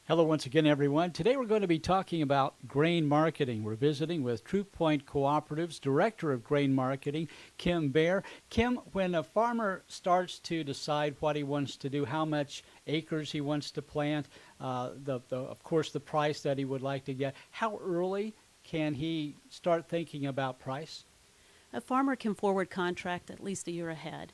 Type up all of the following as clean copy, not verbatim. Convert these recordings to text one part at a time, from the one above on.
Hello once again, everyone. Today we're going to be talking about grain marketing. We're visiting with True Point Cooperative's Director of Grain Marketing, Kim Behr. Kim, when a farmer starts to decide what he wants to do, how much acres he wants to plant, of course the price that he would like to get, how early can he start thinking about price? A farmer can forward contract at least a year ahead.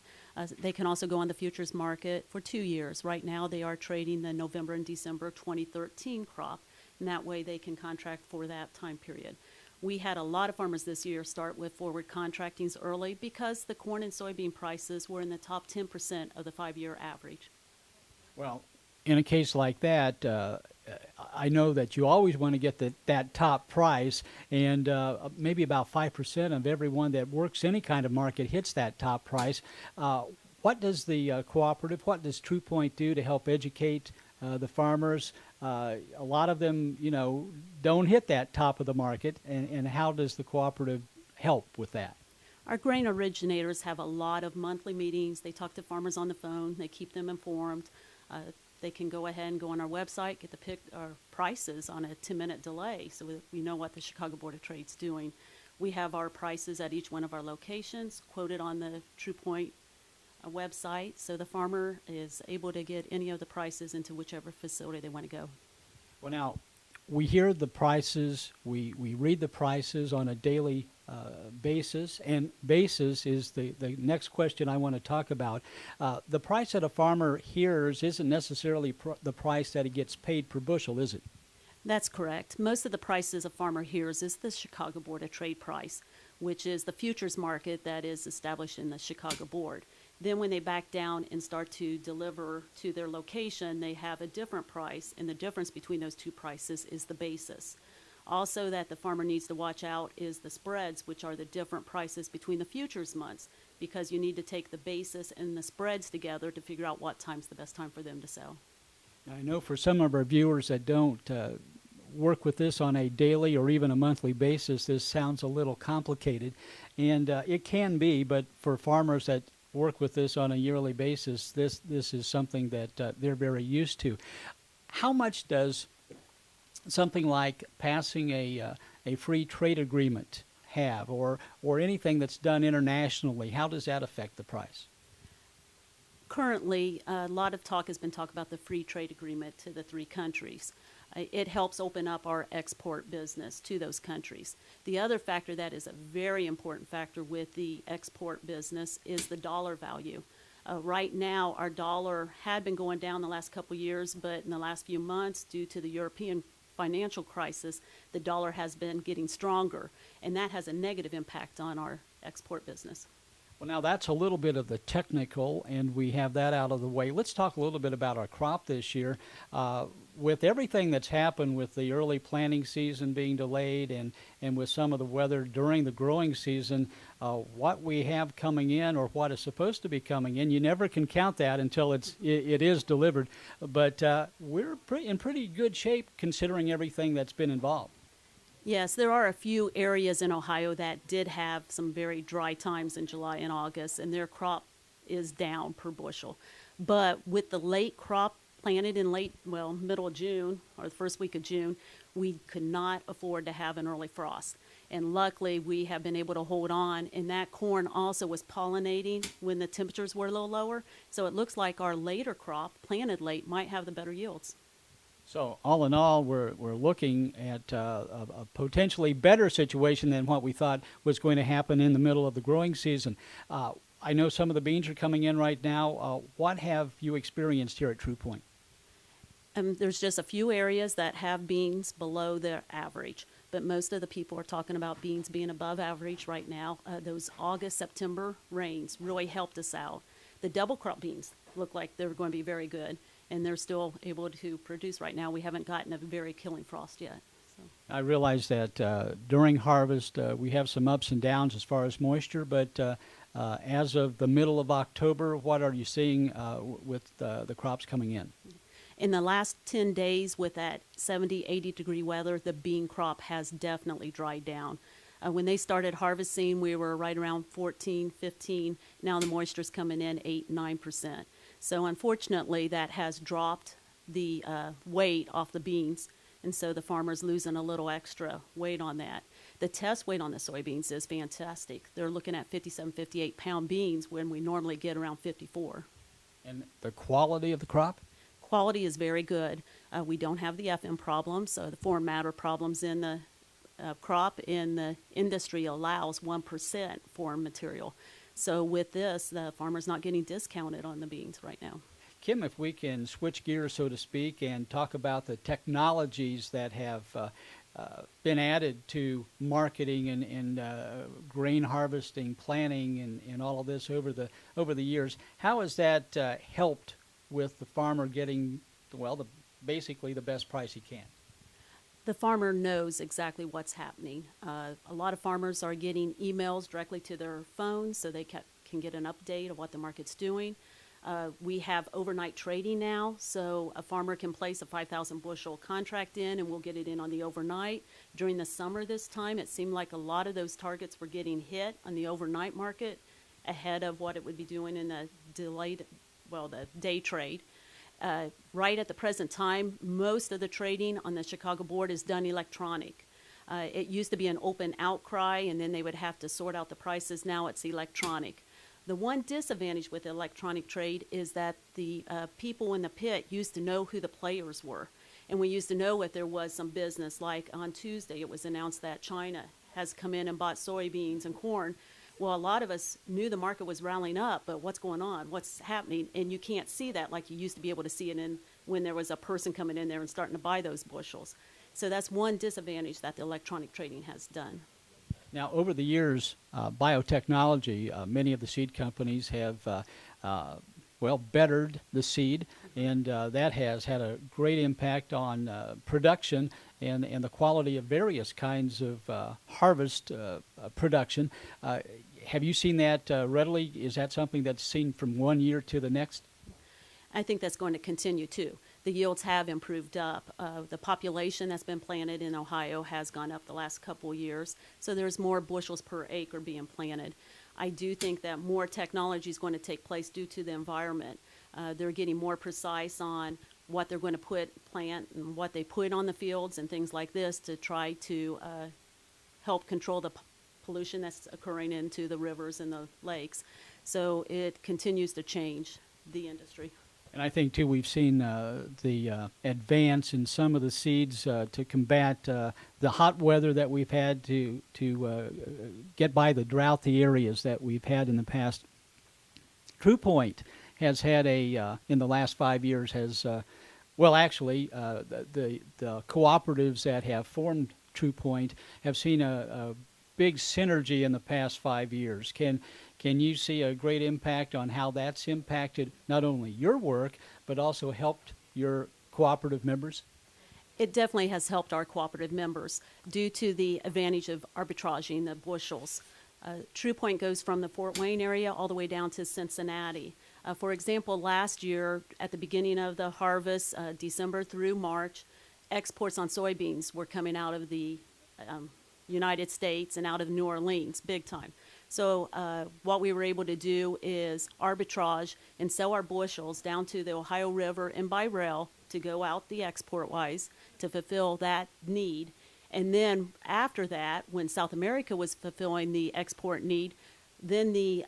They can also go on the futures market for 2 years. Right now they are trading the November and December 2013 crop, and that way they can contract for that time period. We had a lot of farmers this year start with forward contractings early because the corn and soybean prices were in the top 10% of the 5-year average. Well, in a case like that, I know that you always want to get that top price, and maybe about 5% of everyone that works any kind of market hits that top price. What does the cooperative, what does True Point do to help educate the farmers? A lot of them, don't hit that top of the market, and how does the cooperative help with that? Our grain originators have a lot of monthly meetings. They talk to farmers on the phone. They keep them informed. They can go ahead and go on our website, get our prices on a 10-minute delay so we know what the Chicago Board of Trade's doing. We have our prices at each one of our locations quoted on the True Point website, so the farmer is able to get any of the prices into whichever facility they want to go. Well, now, we hear the prices, we read the prices on a daily basis, and basis is the next question I want to talk about. The price that a farmer hears isn't necessarily the price that he gets paid per bushel, is it? That's correct. Most of the prices a farmer hears is the Chicago Board of Trade price, which is the futures market that is established in the Chicago Board. Then when they back down and start to deliver to their location, they have a different price, and the difference between those two prices is the basis. Also that the farmer needs to watch out is the spreads, which are the different prices between the futures months, because you need to take the basis and the spreads together to figure out what time's the best time for them to sell. I know for some of our viewers that don't work with this on a daily or even a monthly basis, this sounds a little complicated, and it can be, but for farmers that work with this on a yearly basis, this is something that they're very used to. How much does something like passing a free trade agreement have, or anything that's done internationally, how does that affect the price? Currently, a lot of talk has been talked about the free trade agreement to the 3 countries. It helps open up our export business to those countries. The other factor that is a very important factor with the export business is the dollar value. Right now, our dollar had been going down the last couple years, but in the last few months, due to the European financial crisis, the dollar has been getting stronger, and that has a negative impact on our export business. Well, now that's a little bit of the technical, and we have that out of the way. Let's talk a little bit about our crop this year. With everything that's happened with the early planting season being delayed and with some of the weather during the growing season, what we have coming in or what is supposed to be coming in, you never can count that until it is delivered. But we're in pretty good shape considering everything that's been involved. Yes, there are a few areas in Ohio that did have some very dry times in July and August, and their crop is down per bushel. But with the late crop planted in middle of June or the first week of June, we could not afford to have an early frost. And luckily, we have been able to hold on, and that corn also was pollinating when the temperatures were a little lower. So it looks like our later crop, planted late, might have the better yields. So all in all, we're looking at a potentially better situation than what we thought was going to happen in the middle of the growing season. I know some of the beans are coming in right now. What have you experienced here at True Point? There's just a few areas that have beans below their average, but most of the people are talking about beans being above average right now. Those August, September rains really helped us out. The double crop beans look like they're going to be very good, and they're still able to produce right now. We haven't gotten a very killing frost yet. So. I realize that during harvest we have some ups and downs as far as moisture, but as of the middle of October, what are you seeing with the crops coming in? In the last 10 days with that 70, 80 degree weather, the bean crop has definitely dried down. When they started harvesting, we were right around 14, 15. Now the moisture's coming in 8, 9%. So unfortunately, that has dropped the weight off the beans. And so the farmer's losing a little extra weight on that. The test weight on the soybeans is fantastic. They're looking at 57, 58 pound beans when we normally get around 54. And the quality of the crop? Quality is very good. We don't have the FM problems, so the foreign matter problems in the crop in the industry allows 1% foreign material. So with this, the farmer's not getting discounted on the beans right now. Kim, if we can switch gears, so to speak, and talk about the technologies that have been added to marketing and grain harvesting, planning, and all of this over the years, how has that helped with the farmer getting, basically the best price he can? The farmer knows exactly what's happening. A lot of farmers are getting emails directly to their phones so they can get an update of what the market's doing. We have overnight trading now, so a farmer can place a 5,000 bushel contract in and we'll get it in on the overnight. During the summer this time, it seemed like a lot of those targets were getting hit on the overnight market ahead of what it would be doing in the the day trade. Right at the present time, most of the trading on the Chicago board is done electronic. It used to be an open outcry and then they would have to sort out the prices. Now it's electronic. The one disadvantage with electronic trade is that the people in the pit used to know who the players were. And we used to know if there was some business, like on Tuesday it was announced that China has come in and bought soybeans and corn. Well, a lot of us knew the market was rallying up, but what's going on? What's happening? And you can't see that like you used to be able to see it when there was a person coming in there and starting to buy those bushels. So that's one disadvantage that the electronic trading has done. Now, over the years, biotechnology, many of the seed companies have, bettered the seed, and that has had a great impact on production and the quality of various kinds of harvest production. Have you seen that readily? Is that something that's seen from one year to the next? I think that's going to continue too. The yields have improved up. The population that's been planted in Ohio has gone up the last couple years, so there's more bushels per acre being planted. I do think that more technology is going to take place due to the environment. They're getting more precise on what they're going to plant and what they put on the fields and things like this to try to help control the pollution that's occurring into the rivers and the lakes. So it continues to change the industry. And I think, too, we've seen the advance in some of the seeds to combat the hot weather that we've had to get by the drouthy areas that we've had in the past. True Point has had in the last 5 years, the cooperatives that have formed True Point have seen a big synergy in the past 5 years. Can you see a great impact on how that's impacted not only your work, but also helped your cooperative members? It definitely has helped our cooperative members due to the advantage of arbitraging the bushels. True Point goes from the Fort Wayne area all the way down to Cincinnati. For example, last year at the beginning of the harvest, December through March, exports on soybeans were coming out of the United States and out of New Orleans big time. So what we were able to do is arbitrage and sell our bushels down to the Ohio River and by rail to go out the export-wise to fulfill that need. And then after that, when South America was fulfilling the export need, then the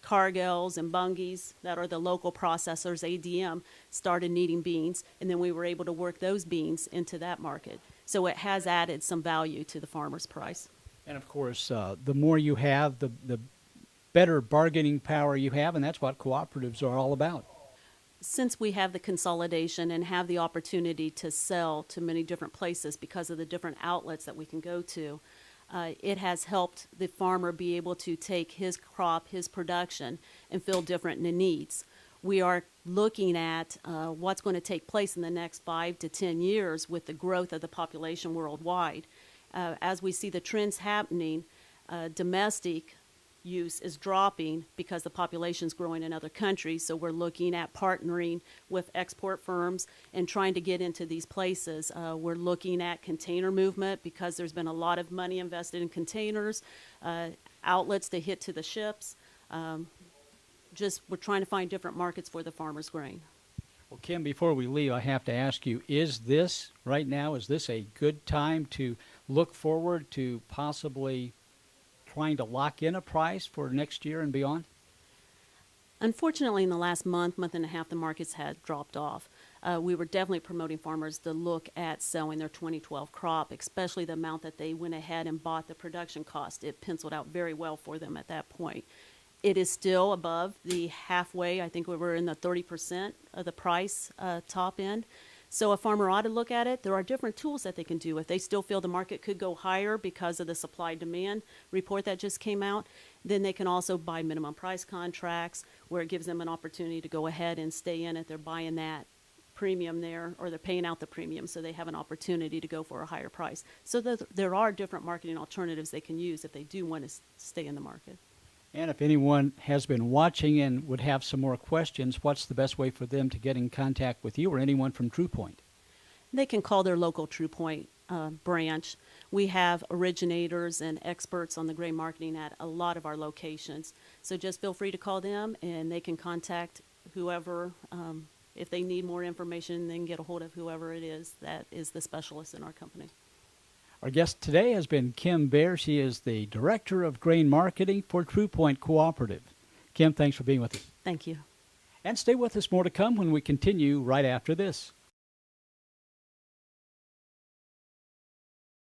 Cargills and Bunge's that are the local processors, ADM, started needing beans, and then we were able to work those beans into that market. So it has added some value to the farmer's price. And of course, the more you have, the better bargaining power you have, and that's what cooperatives are all about. Since we have the consolidation and have the opportunity to sell to many different places because of the different outlets that we can go to, it has helped the farmer be able to take his crop, his production, and fill different needs. We are looking at what's going to take place in the next 5 to 10 years with the growth of the population worldwide. As we see the trends happening, domestic use is dropping because the population is growing in other countries. So we're looking at partnering with export firms and trying to get into these places. We're looking at container movement because there's been a lot of money invested in containers, outlets to hit to the ships. We're trying to find different markets for the farmer's grain. Well, Kim, before we leave, I have to ask you, is this, right now, is this a good time to look forward to possibly trying to lock in a price for next year and beyond? Unfortunately, in the last month and a half, the markets had dropped off. We were definitely promoting farmers to look at selling their 2012 crop, especially the amount that they went ahead and bought the production cost. It penciled out very well for them at that point. It is still above the halfway. I think we were in the 30% of the price top end. So a farmer ought to look at it. There are different tools that they can do. If they still feel the market could go higher because of the supply-demand report that just came out, then they can also buy minimum price contracts where it gives them an opportunity to go ahead and stay in it. They're buying that premium there, or they're paying out the premium, so they have an opportunity to go for a higher price. So there are different marketing alternatives they can use if they do want to stay in the market. And if anyone has been watching and would have some more questions, what's the best way for them to get in contact with you or anyone from TruePoint? They can call their local TruePoint branch. We have originators and experts on the grain marketing at a lot of our locations. So just feel free to call them, and they can contact whoever. If they need more information, they can get a hold of whoever it is that is the specialist in our company. Our guest today has been Kim Behr. She is the Director of Grain Marketing for TruePoint Cooperative. Kim, thanks for being with us. Thank you. And stay with us, more to come when we continue right after this.